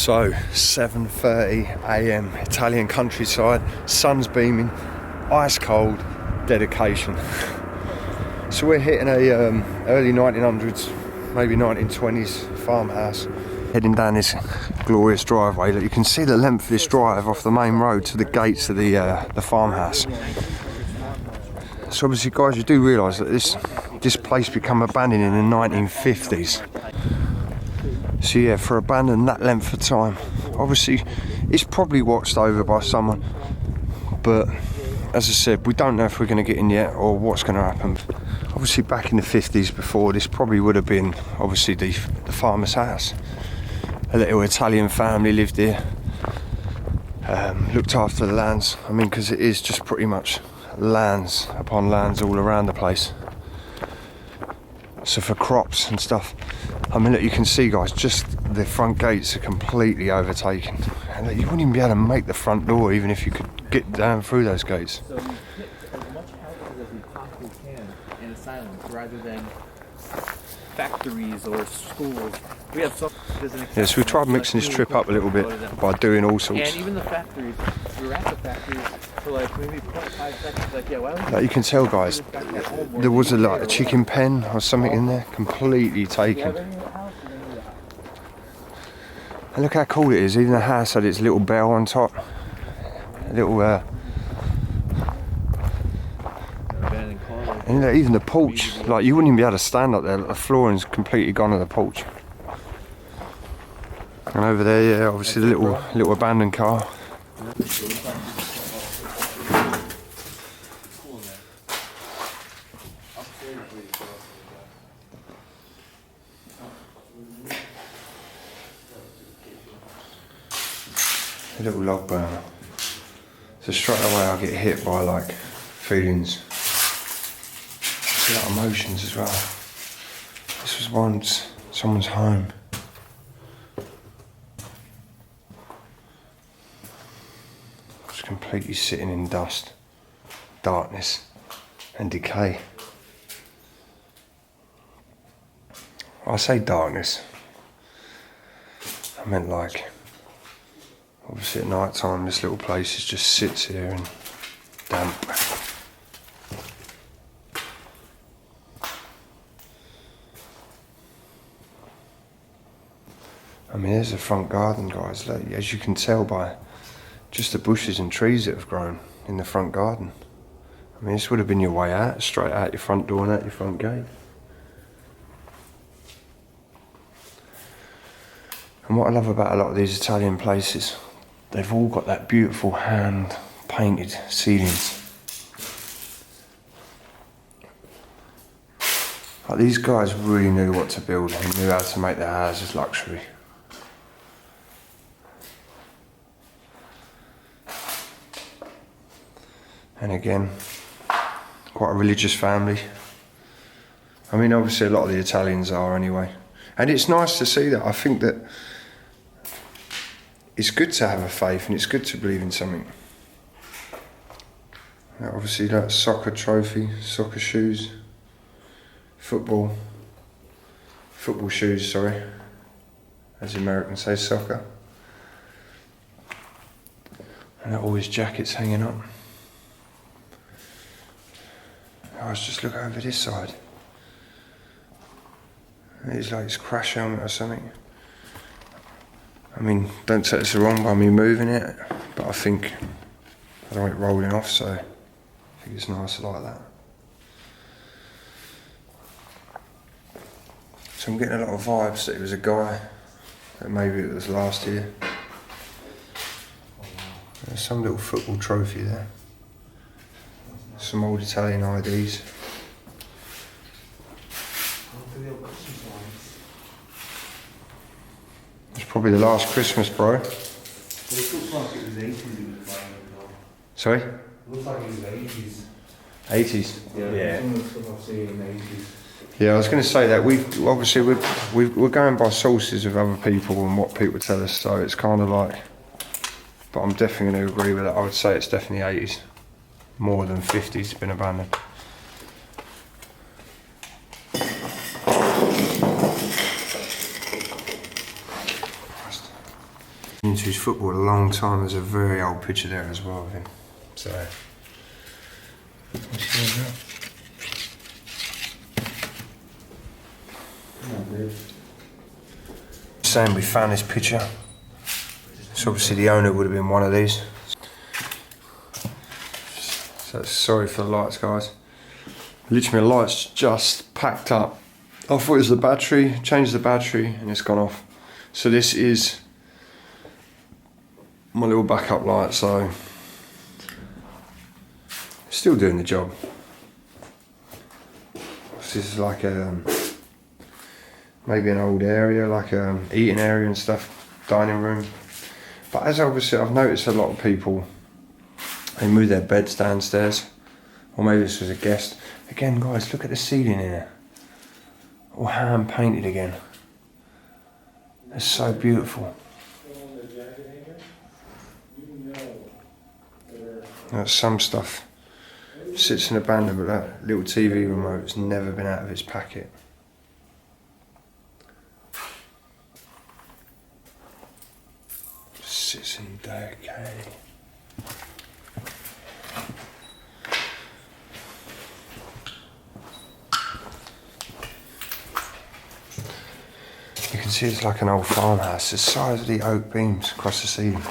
So 7:30 AM, Italian countryside, sun's beaming, ice cold, dedication. So we're hitting a early 1900s, maybe 1920s farmhouse. Heading down this glorious driveway. Look, you can see the length of this drive off the main road to the gates of the farmhouse. So obviously, guys, you do realise that this place became abandoned in the 1950s. So yeah, for abandoned that length of time, obviously it's probably watched over by someone, but as I said, we don't know if we're going to get in yet or what's going to happen. Obviously back in the 50s, before this, probably would have been obviously the farmer's house. A little Italian family lived here, looked after the lands. I mean, because it is just pretty much lands upon lands all around the place. So for crops and stuff, I mean, look, you can see, guys, just the front gates are completely overtaken, and you wouldn't even be able to make the front door even if you could get down through those gates. So we pick as much houses as we possibly can in asylums rather than factories or schools. We have some. Yeah, so we tried mixing this trip up a little bit by doing all sorts. And even the factories, we were at the factories for like maybe 0.5 seconds. Like, yeah, why would like you can tell, guys, there was a chicken pen or something in there, completely taken. And look how cool it is. Even the house had its little bell on top. A little and even the porch, like you wouldn't even be able to stand up there. The flooring's completely gone on the porch. And over there, yeah, obviously the little abandoned car. A little log burner. So straight away I get hit by like feelings. Like emotions as well. This was once someone's home. It's completely sitting in dust, darkness and decay. I say darkness, I meant like, obviously at night time this little place just sits here and damp. I mean, there's the front garden, guys. Like, as you can tell by just the bushes and trees that have grown in the front garden. I mean, this would have been your way out, straight out your front door and out your front gate. And what I love about a lot of these Italian places, they've all got that beautiful hand painted ceilings. Like, these guys really knew what to build and knew how to make their houses luxury. And again, quite a religious family. I mean, obviously a lot of the Italians are anyway. And it's nice to see that. I think that it's good to have a faith and it's good to believe in something. Obviously, that soccer trophy, soccer shoes, football shoes, sorry, as the Americans say, soccer. And all his jackets hanging up. Let's just look over this side. It's like his crash helmet or something. I mean, don't take this wrong by me moving it, but I think I don't want it rolling off, so I think it's nice like that. So I'm getting a lot of vibes that it was a guy, that maybe it was last year. There's some little football trophy there. Some old Italian IDs. It's probably the last Christmas, bro. It looks like it was 80s he was playing with, though. Sorry? It looks like it was 80s. 80s? Yeah. Some of the stuff I've seen in the 80s. Yeah, I was going to say that we're going by sources of other people and what people tell us, so it's kind of like, but I'm definitely going to agree with that. I would say it's definitely 80s. More than 50's been abandoned. Into his football a long time. There's a very old picture there as well of him. So, what's he doing now? Saying we found this picture. So obviously the owner would have been one of these. So sorry for the lights, guys. Literally my lights just packed up. I thought it was the battery, changed the battery and it's gone off. So this is my little backup light, so still doing the job. This is like maybe an old area, like eating area and stuff, dining room. But as obviously I've noticed a lot of people, they move their beds downstairs, or maybe this was a guest. Again, guys, look at the ceiling here, all hand painted again. It's so beautiful. That's some stuff sits in abandoned, but that little TV remote's never been out of its packet. Sits in decay. You can see it's like an old farmhouse. The size of the oak beams across the ceiling.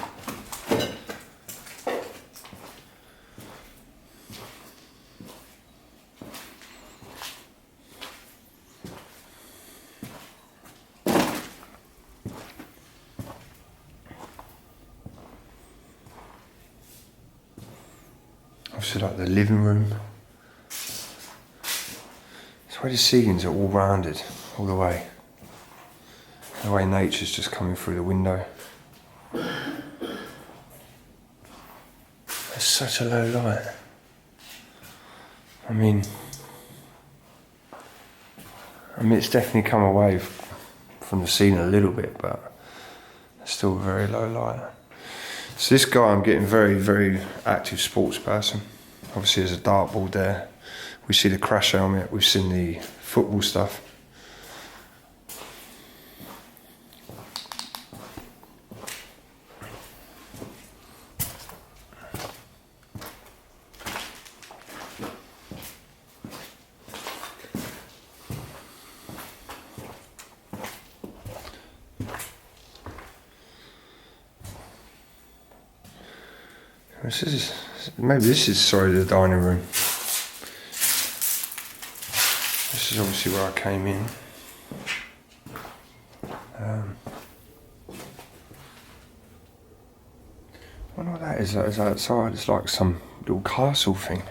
Obviously like the living room. It's where the ceilings are all rounded all the way. The way nature's just coming through the window. It's such a low light. I mean it's definitely come away from the ceiling a little bit, but it's still very low light. So this guy, I'm getting very, very active sports person. Obviously there's a dartboard there. We see the crash helmet, we've seen the football stuff. Maybe this is, sorry, the dining room. This is obviously where I came in. I wonder what that is. That is outside. It's like some little castle thing.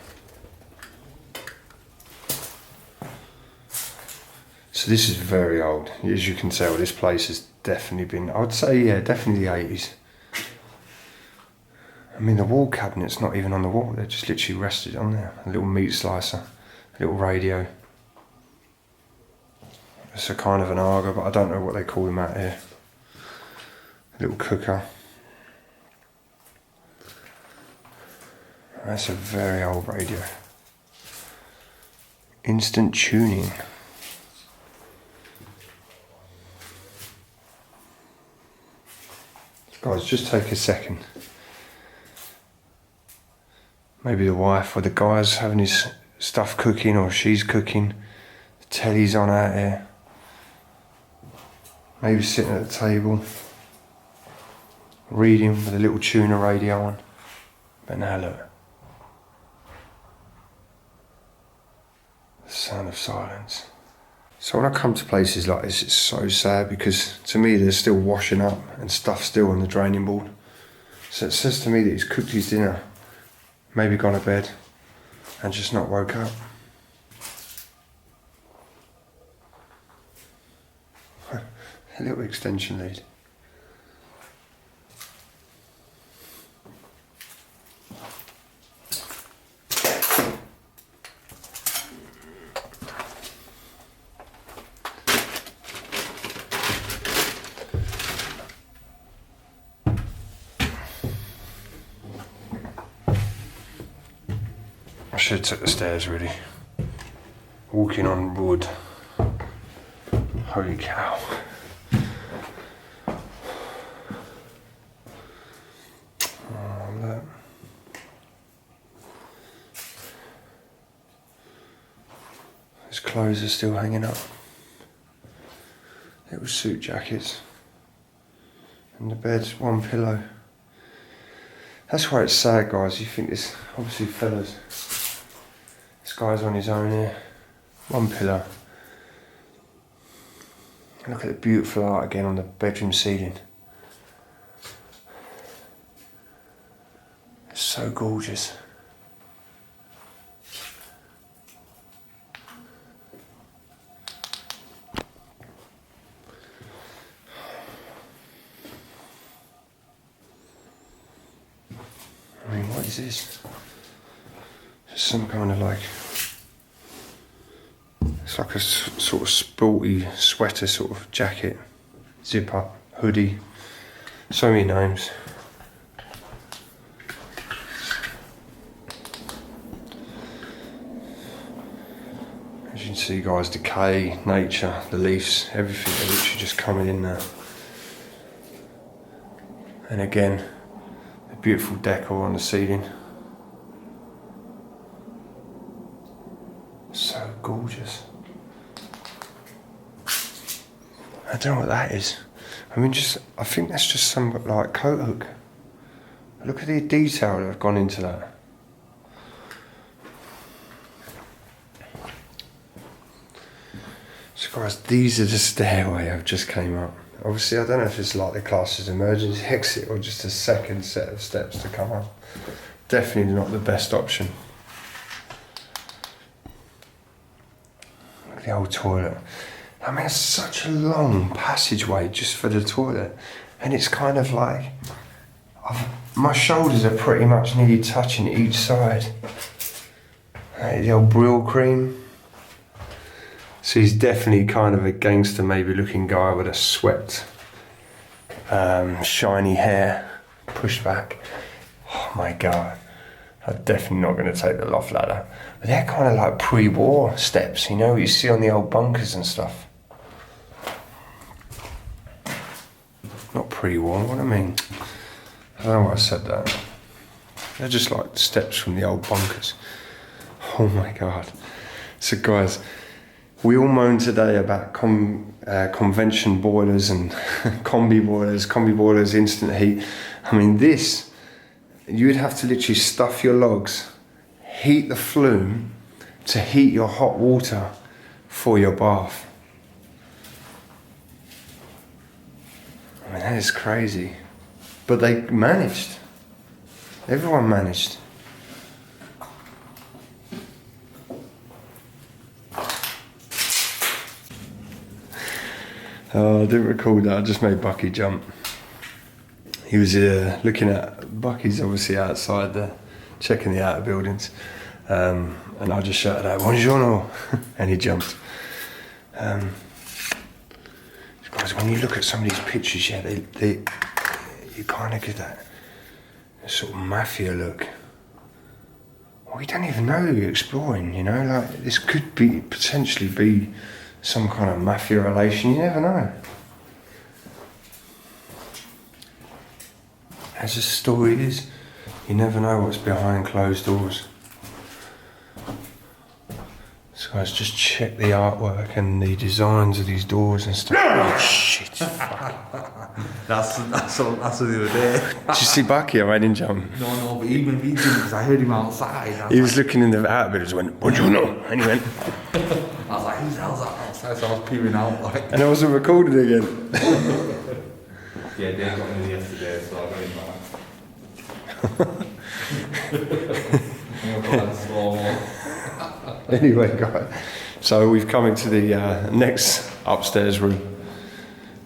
So this is very old. As you can tell, this place has definitely been, I would say, yeah, definitely the 80s. I mean, the wall cabinet's not even on the wall. They're just literally rested on there. A little meat slicer, a little radio. It's a kind of an Arga, but I don't know what they call them out here. A little cooker. That's a very old radio. Instant tuning. Guys, just take a second. Maybe the wife or the guy's having his stuff cooking, or she's cooking. The telly's on out here. Maybe sitting at the table, reading with a little tuner radio on. But now look. The sound of silence. So when I come to places like this, it's so sad, because to me they're still washing up and stuff still on the draining board. So it says to me that he's cooked his dinner, maybe gone to bed, and just not woke up. A little extension lead. I should have took the stairs really. Walking on wood. Holy cow. Oh, look. His clothes are still hanging up. Little suit jackets. And the bed's one pillow. That's why it's sad, guys. You think this, obviously fellas, this guy's on his own here. One pillow. Look at the beautiful art again on the bedroom ceiling. It's so gorgeous. I mean, what is this? It's some kind of like, it's like a sort of sporty sweater sort of jacket, zip up, hoodie, so many names. As you can see, guys, decay, nature, the leaves, everything are literally just coming in now. And again, the beautiful decor on the ceiling. So gorgeous. I don't know what that is. I mean, I think that's just some like coat hook. Look at the detail that have gone into that. So guys, these are the stairway I've just came up. Obviously, I don't know if it's like the class as emergency exit or just a second set of steps to come up. Definitely not the best option. Look at the old toilet. I mean, it's such a long passageway just for the toilet, and it's kind of like my shoulders are pretty much nearly touching each side. The old Brill cream. So he's definitely kind of a gangster, maybe looking guy with a swept, shiny hair, pushed back. Oh my God, I'm definitely not going to take the loft ladder. But they're kind of like pre-war steps, you know, you see on the old bunkers and stuff. Not pre-war, what I mean? I don't know why I said that. They're just like steps from the old bunkers. Oh my God. So guys, we all moan today about convention boilers and combi boilers, instant heat. I mean, this you'd have to literally stuff your logs, heat the flume to heat your hot water for your bath. I mean, that is crazy. But they managed. Everyone managed. Oh, I didn't record that. I just made Bucky jump. He was looking at Bucky's obviously outside there, checking the Outbuildings, and I just shouted out "Buongiorno," and he jumped. Guys, when you look at some of these pictures, yeah, they you kind of get that sort of mafia look. Well, you don't even know who you're exploring, you know. Like this could potentially be some kind of mafia relation. You never know. As the story is, you never know what's behind closed doors. So guys, just check the artwork and the designs of these doors and stuff. Oh shit! That's the other day. Did you see Bucky? I made him jump. No, but even he didn't because I heard him outside. He was looking in the Outbuildings and went, "Buongiorno," and he went. I was like, who's that outside? So I was peering out like. And I wasn't recorded again. Yeah, Dave got me yesterday, so I got him back. Anyway, guys, so we've come into the next upstairs room.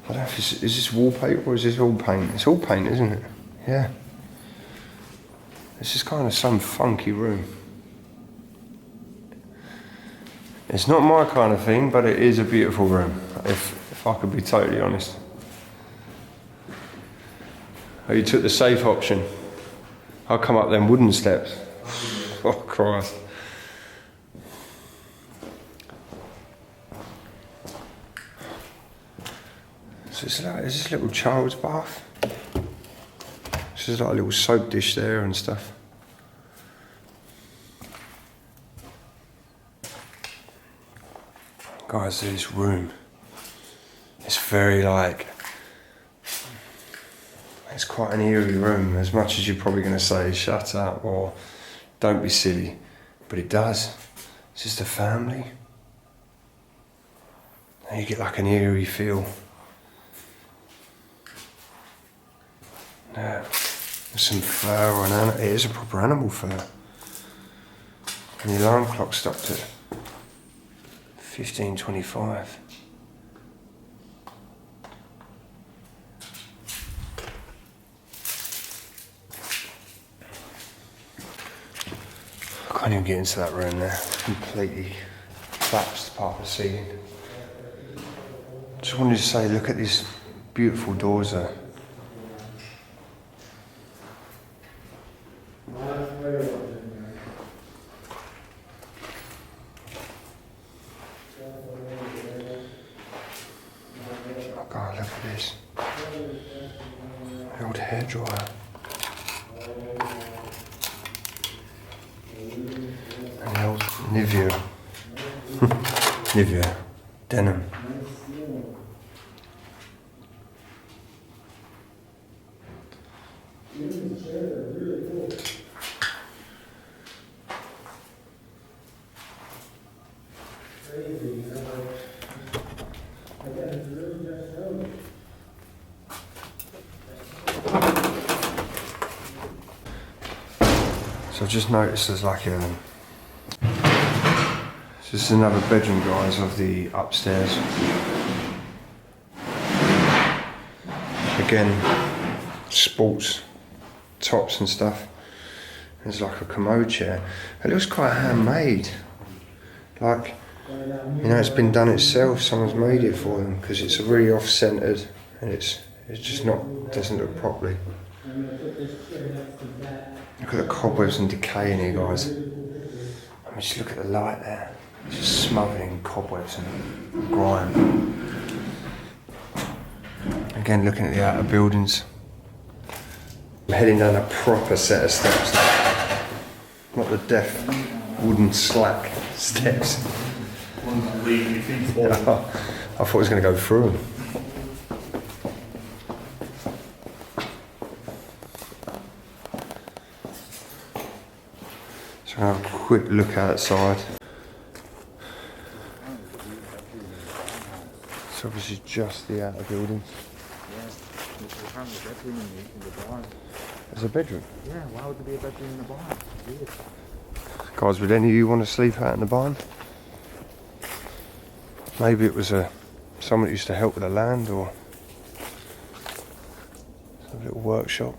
I don't know if is this wallpaper or is this all paint? It's all paint, isn't it? Yeah. This is kind of some funky room. It's not my kind of thing, but it is a beautiful room, if I could be totally honest. Oh, you took the safe option. I'll come up them wooden steps. Oh, Christ. So is this a little child's bath? This is like a little soap dish there and stuff. Guys, this room, it's very like, it's quite an eerie room, as much as you're probably going to say shut up or don't be silly, but it does. It's just a family. And you get like an eerie feel. Yeah, there's some fur on it. It is a proper animal fur. And the alarm clock stopped at 15:25. I can't even get into that room there. Completely collapsed part of the ceiling. Just wanted to say, look at these beautiful doors there. Oh God, look at this. The old hairdryer. And the old Nivea. Nivea. Denim. So I've just noticed there's like a... This is another bedroom, guys, of the upstairs. Again, sports tops and stuff. There's like a commode chair. It looks quite handmade. Like, you know, it's been done itself. Someone's made it for them because it's really off-centered and it's just not, doesn't look properly. Look at the cobwebs and decay in here, guys. I mean, just look at the light there. It's just smothered in cobwebs and grime. Again, looking at the Outbuildings. I'm heading down a proper set of steps now. Not the deaf wooden slack steps. I thought I was going to go through them. quick look outside. It's obviously just the outer building. There's a bedroom? Yeah, why would there be a bedroom in the barn? Weird. Guys, would any of you want to sleep out in the barn? Maybe it was someone that used to help with the land, or a little workshop.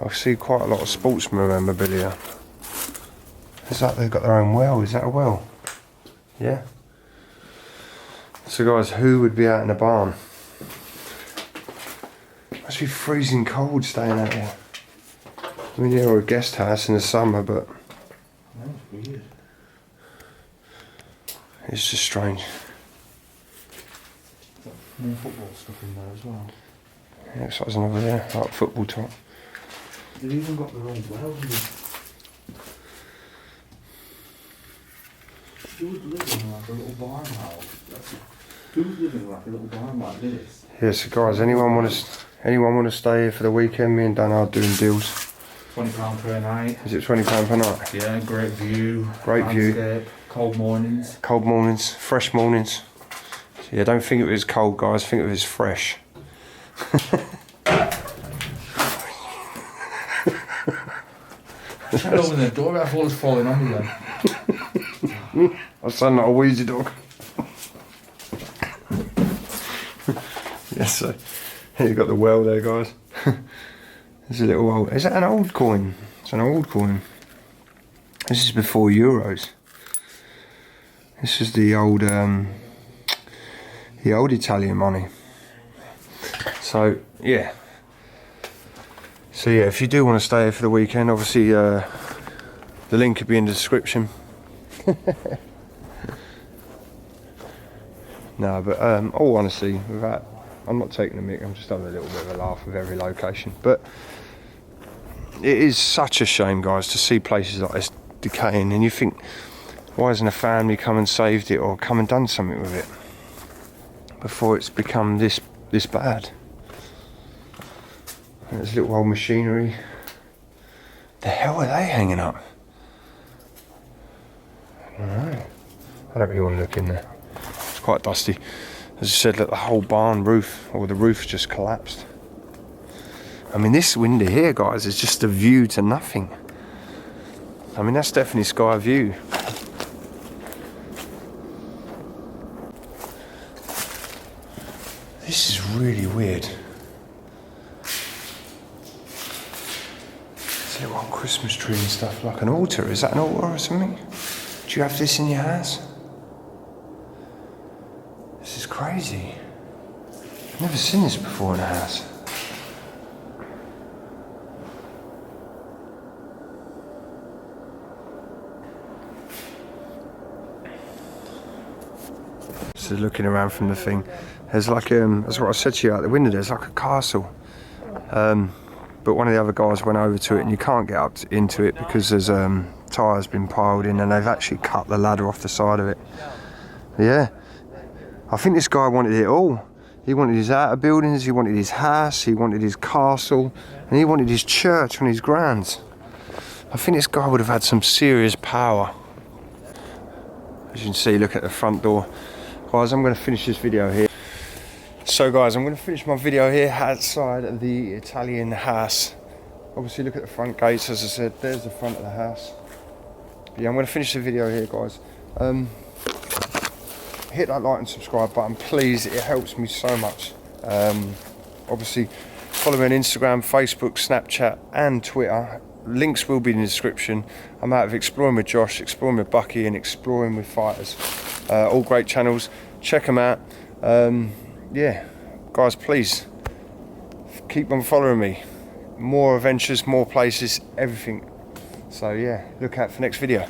I see quite a lot of sportsman memorabilia. It's like they've got their own well. Is that a well? Yeah. So guys, who would be out in a barn? Must be freezing cold staying out here. I mean, yeah, we're a guest house in the summer, but That's weird. it's just strange. More football stuff in there as well. Yeah, it's like another there, like football top. They've even got their own well. Who's living in like a little barn house? Who's living in like a little barn like this? Yeah, so guys, anyone want to stay here for the weekend? Me and Dan are doing deals. £20 per night. Is it £20 per night? Yeah, great view. Great view. Landscape, cold mornings. Cold mornings, fresh mornings. So yeah, don't think of it as cold, guys. Think of it as fresh. Try to open the door, I thought it was falling on me then. I sound like a wheezy dog. Yes, so here you got the well there, guys. There's a little old. Is that an old coin? It's an old coin. This is before euros. This is the old Italian money. So yeah. So yeah, if you do want to stay here for the weekend, obviously the link could be in the description. No, but all honesty, without, I'm not taking a mick, I'm just having a little bit of a laugh with every location. But it is such a shame, guys, to see places like this decaying, and you think, why hasn't a family come and saved it or come and done something with it before it's become this bad? And there's little old machinery. The hell are they hanging up? I don't know. I don't really want to look in there. It's quite dusty. As I said, look, the whole barn roof, or the roof just collapsed. I mean, this window here, guys, is just a view to nothing. I mean, that's definitely sky view. This is really weird. It's a little old Christmas tree and stuff, like an altar. Is that an altar or something? Do you have this in your house? This is crazy. I've never seen this before in a house. So looking around from the thing, there's like that's what I said to you out the window. There's like a castle, but one of the other guys went over to it, and you can't get up into it because there's tyres been piled in, and they've actually cut the ladder off the side of it. Yeah, I think this guy wanted it all. He wanted his outer buildings, he wanted his house, he wanted his castle, and he wanted his church on his grounds. I think this guy would have had some serious power. As you can see, look at the front door. Guys, I'm going to finish this video here. So guys, I'm going to finish my video here outside of the Italian house. Obviously look at the front gates, as I said, there's the front of the house. But yeah, I'm going to finish the video here, guys. Hit that like and subscribe button, please, it helps me so much. Obviously follow me on Instagram, Facebook, Snapchat and Twitter. Links will be in the description. I'm out of Exploring with Josh, Exploring with Bucky and Exploring with Fighters. All great channels, check them out. Yeah, guys, please keep on following me. More adventures, more places, everything. So yeah, look out for next video.